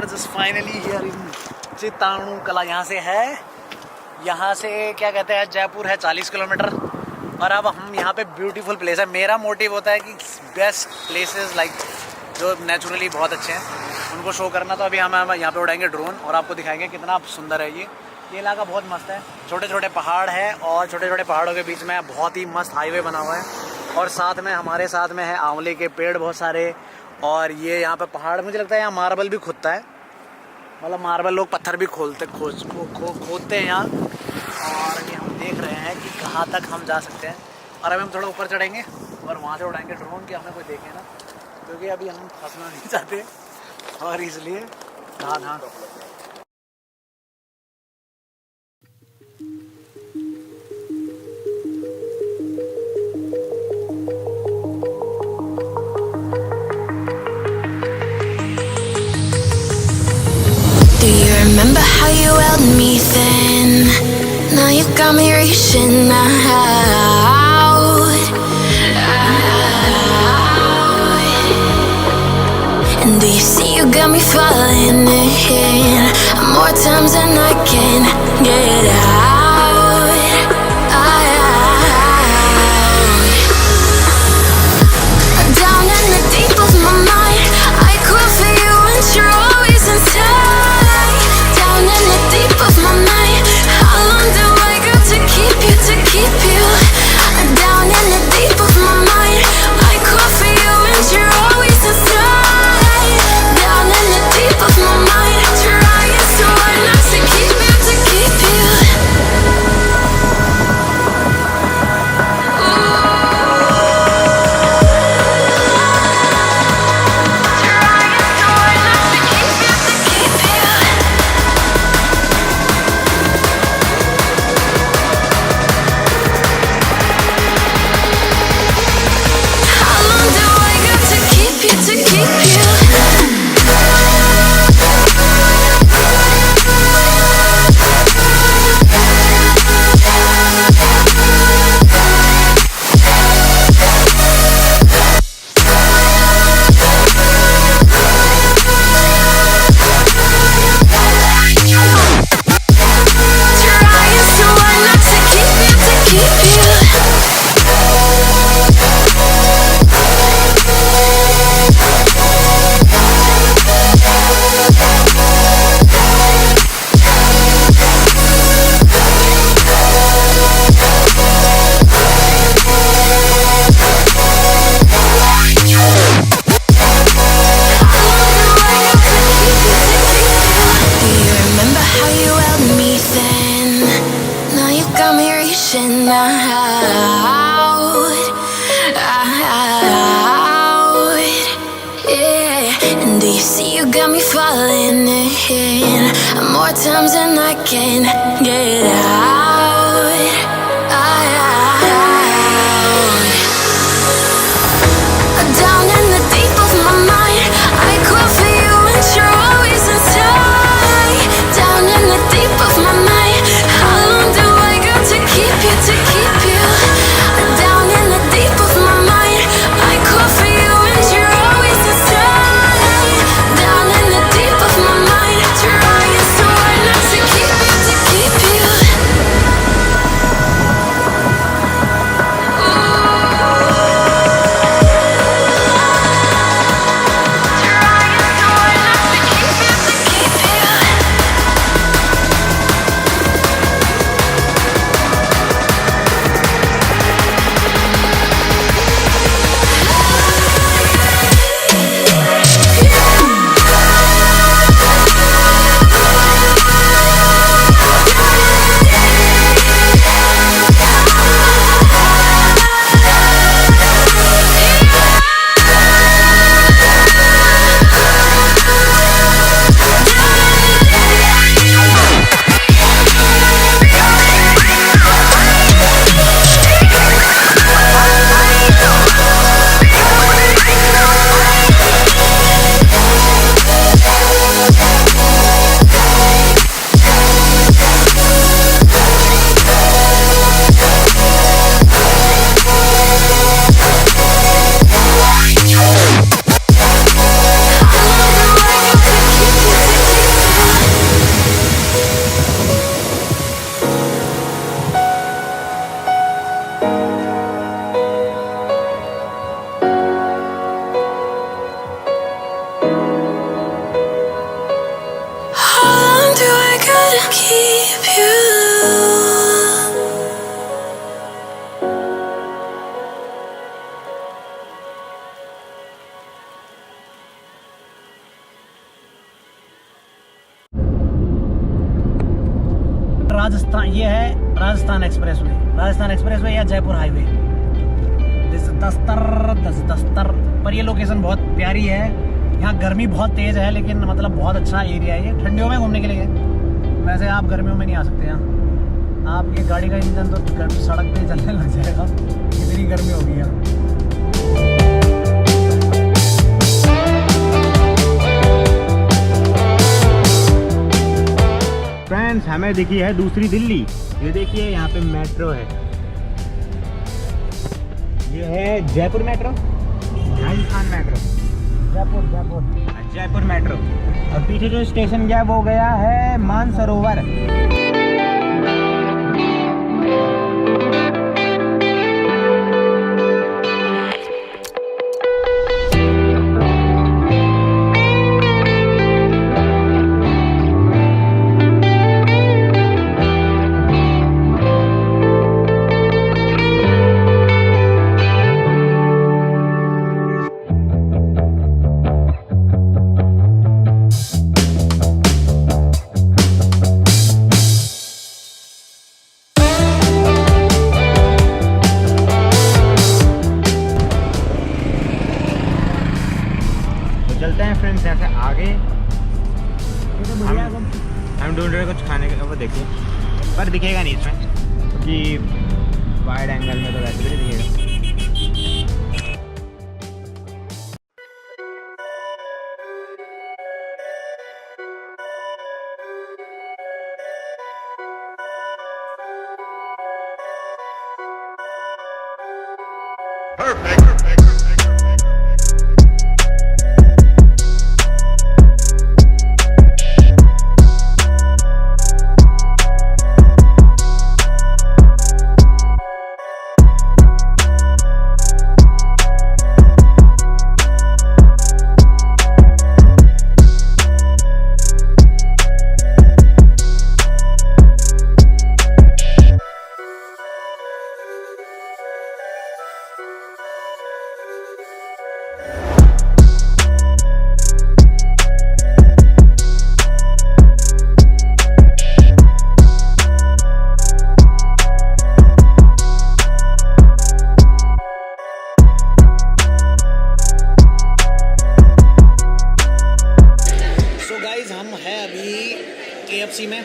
Are just finally here in चिताणु कला। यहाँ से क्या कहते हैं, जयपुर है 40 किलोमीटर। और अब हम यहाँ पे ब्यूटीफुल प्लेस है। मेरा मोटिव होता है कि बेस्ट प्लेसेस लाइक जो नेचुरली बहुत अच्छे हैं उनको शो करना। तो अभी हम यहाँ पे उड़ाएंगे ड्रोन और आपको दिखाएंगे कितना सुंदर है ये इलाका। बहुत मस्त है, छोटे छोटे पहाड़ है और छोटे छोटे पहाड़ों के बीच में बहुत ही मस्त हाईवे बना हुआ है। और साथ में हमारे साथ में है आंवले के पेड़ बहुत सारे। और ये यहाँ पे पहाड़, मुझे लगता है यहाँ मार्बल भी खुदता है, मतलब मार्बल लोग पत्थर भी खोदते हैं यहाँ। और ये हम देख रहे हैं कि कहाँ तक हम जा सकते हैं। और अभी हम थोड़ा ऊपर चढ़ेंगे और वहाँ से उड़ाएंगे ड्रोन कि हमें कोई देखे ना, क्योंकि अभी हम फंसना नहीं चाहते और इसलिए हाँ। Do you remember how you held me then? Now you got me reaching out. And do you see you got me falling in more times than I can get out. Down in the deep of my mind, I crawl for you and you're always inside. Down in the deep of my mind, how long do I got to keep you, to keep you? Down in the deep of my mind, I crawl for you and you're always inside. Down in the deep of my mind, trying so hard not to keep you, to keep you. More times than I can get out. Down in the deep of my mind, I crawl for you and you're always inside. Down in the deep of my mind, how long do I got to keep you, to keep you? Down in the deep of my mind, I crawl for you and you're always inside. Down in the deep of my mind, trying so hard not to keep you, to keep you. Rajasthan, ये है Rajasthan expressway या Jaipur highway. दस्तर पर ये location बहुत प्यारी है। यहाँ गर्मी बहुत तेज़ है लेकिन मतलब बहुत अच्छा एरिया है ये ठंडियों में घूमने के लिए। वैसे आप गर्मियों में नहीं आ सकते यहाँ, आपकी गाड़ी का इंजन तो सड़क पे चलने लग जाएगा, इतनी गर्मी होगी यहाँ। फ्रेंड्स, हमें दिखी है दूसरी दिल्ली। ये देखिए यहाँ पे मेट्रो है। ये है Jaipur metro, Rajasthan metro, Jaipur metro. और पीछे जो स्टेशन गया वो गया है मानसरोवर। चलते हैं फ्रेंड्स यहाँ से आगे। हम ढूंढ रहे कुछ खाने का, वो देखिए पर दिखेगा नहीं इसमें क्योंकि वाइड एंगल में तो वैसे भी नहीं दिखेगा। KFC में,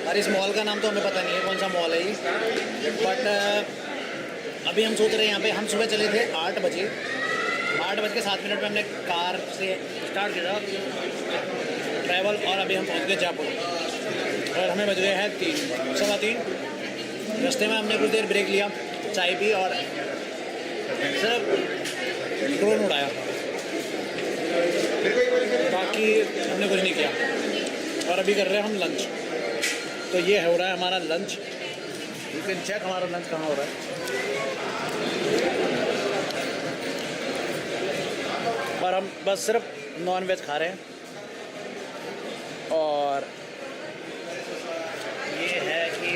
और इस मॉल का नाम तो हमें पता नहीं है कौन सा मॉल है ये, बट अभी हम सोच रहे हैं यहाँ पे। हम सुबह चले थे 8 बजे, 8:07 में हमने कार से स्टार्ट किया ट्रैवल, और अभी हम पहुँच गए जयपुर और हमें बज गए हैं 3:15। रास्ते में हमने कुछ देर ब्रेक लिया, चाय पी और सिर्फ ड्रोन उड़ाया, बाकी हमने कुछ नहीं किया। और अभी कर रहे हैं हम लंच। तो ये हो रहा है हमारा लंच। यू कैन चेक हमारा लंच कहाँ हो रहा है। और हम बस सिर्फ नॉन वेज खा रहे हैं। और ये है कि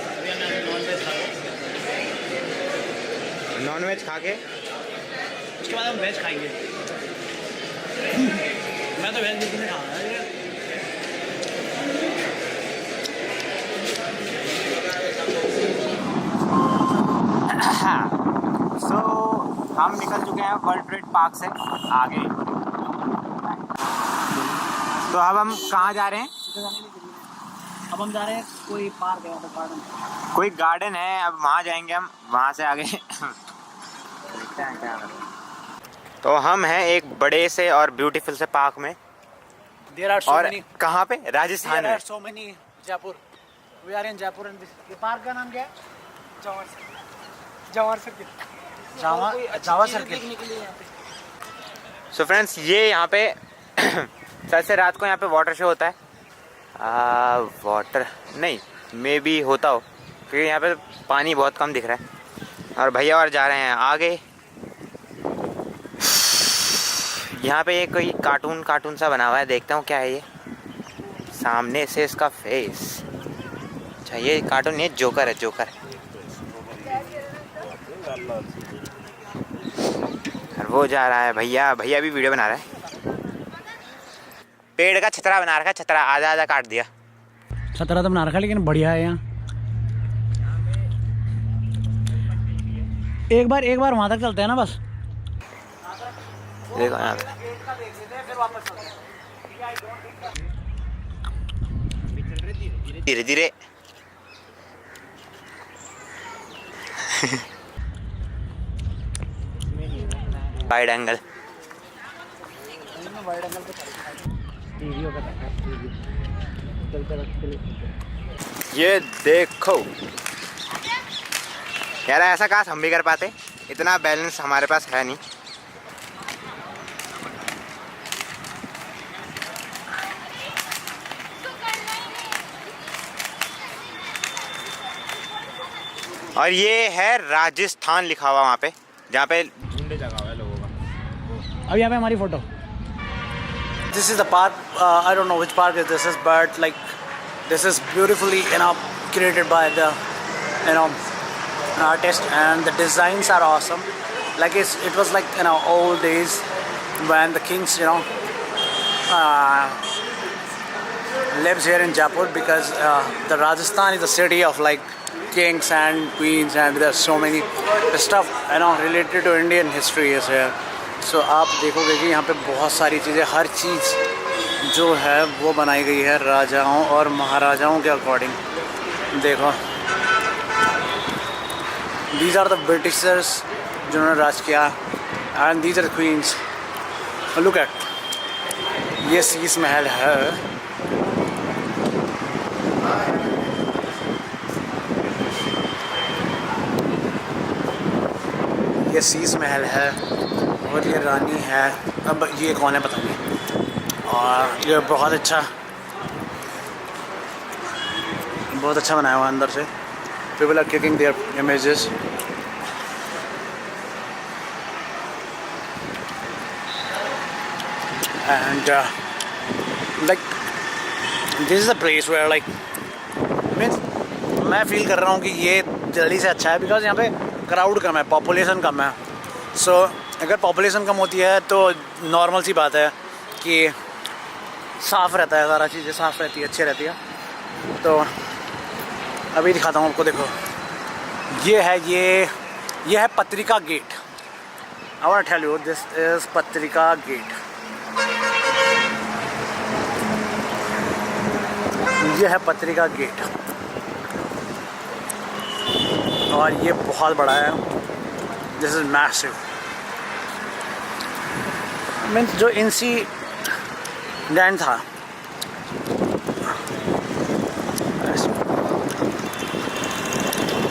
अभी हमने नॉन वेज खा के उसके बाद हम वेज खाएंगे। मैं तो वेज बिल्कुल नहीं खा रहा है। सो हम निकल चुके हैं वर्ल्ड ट्रेड पार्क से आगे। तो अब हम कहाँ जा रहे हैं? अब हम जा रहे हैं, कोई पार्क है वहाँ पे, गार्डन, कोई गार्डन है, अब वहाँ जाएंगे हम, वहाँ से आगे देखते हैं क्या। तो हम हैं एक बड़े से और ब्यूटीफुल से पार्क में। और कहाँ पे? राजस्थान में। so many Jaipur. We are in Jaipur and ये पार्क का नाम क्या है? जावर सर्किल। सो फ्रेंड्स, ये यहाँ पे शायद से रात को यहाँ पे वाटर शो होता है। वाटर नहीं, मे बी होता हो, क्योंकि यहाँ पे पानी बहुत कम दिख रहा है। और भैया और जा रहे हैं आगे। यहाँ पे एक कोई कार्टून सा बना हुआ है, देखता हूँ क्या है ये। सामने से इसका फेस, अच्छा ये कार्टून, ये जोकर है, जोकर। और वो जा रहा है भैया भी वीडियो बना रहा है। पेड़ का छतरा बना रखा है, छतरा आधा काट दिया। 17 तो बना रखा, लेकिन बढ़िया है यहाँ। एक बार वहाँ तक चलते हैं ना बस। देखो यहाँ धीरे धीरे। Wide angle. ये देखो यार, ऐसा काश हम भी कर पाते, इतना बैलेंस हमारे पास है नहीं। और ये है राजस्थान लिखा हुआ वहाँ पे, जहाँ पे झुंड जगह हुआ है लोगों का। अब यहाँ पे हमारी photo. This is the park. I don't know which park this is, but like this is beautifully created by the artist, and the designs are awesome. Like it was like old days when the kings lives here in Jaipur, because the Rajasthan is a city of like kings and queens, and there's so many stuff related to Indian history is here. So आप देखोगे कि यहाँ पे बहुत सारी चीज़ें, हर चीज़ जो है वो बनाई गई है राजाओं और महाराजाओं के अकॉर्डिंग। देखो, these are the Britishers जिन्होंने राज किया, and these are the queens. Look at, ये शीश महल है। ये शीश महल है और ये रानी है। अब ये कौन है पता नहीं। और ये बहुत अच्छा बनाया हुआ अंदर से। People are clicking their images. And like this is a place where like means मैं फील कर रहा हूँ कि ये दिल्ली से अच्छा है, बिकॉज यहाँ पे क्राउड कम है, पॉपुलेशन कम है। सो अगर पॉपुलेशन कम होती है तो नॉर्मल सी बात है कि साफ़ रहता है, सारा चीज़ें साफ़ रहती है, अच्छी रहती है। तो अभी दिखाता हूँ आपको। देखो, ये है Patrika gate. I want to tell you this is Patrika gate. ये है पत्रिका गेट और ये बहुत बड़ा है। This is massive. मीन्स जो इंसिडेंट था,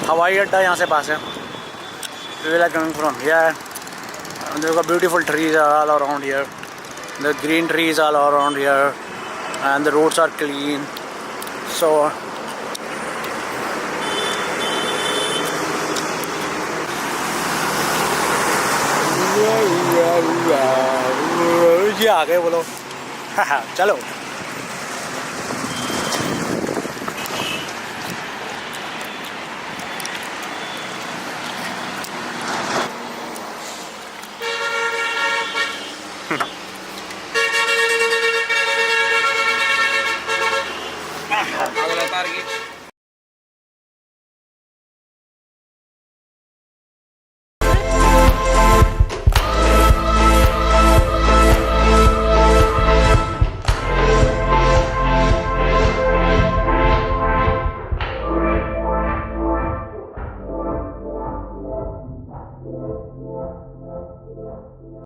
हवाई अड्डा यहाँ से पास है। We are coming from here. There are beautiful trees all around here. The green trees all around here, and the roads are clean. So ये आ गए बोलो। चलो।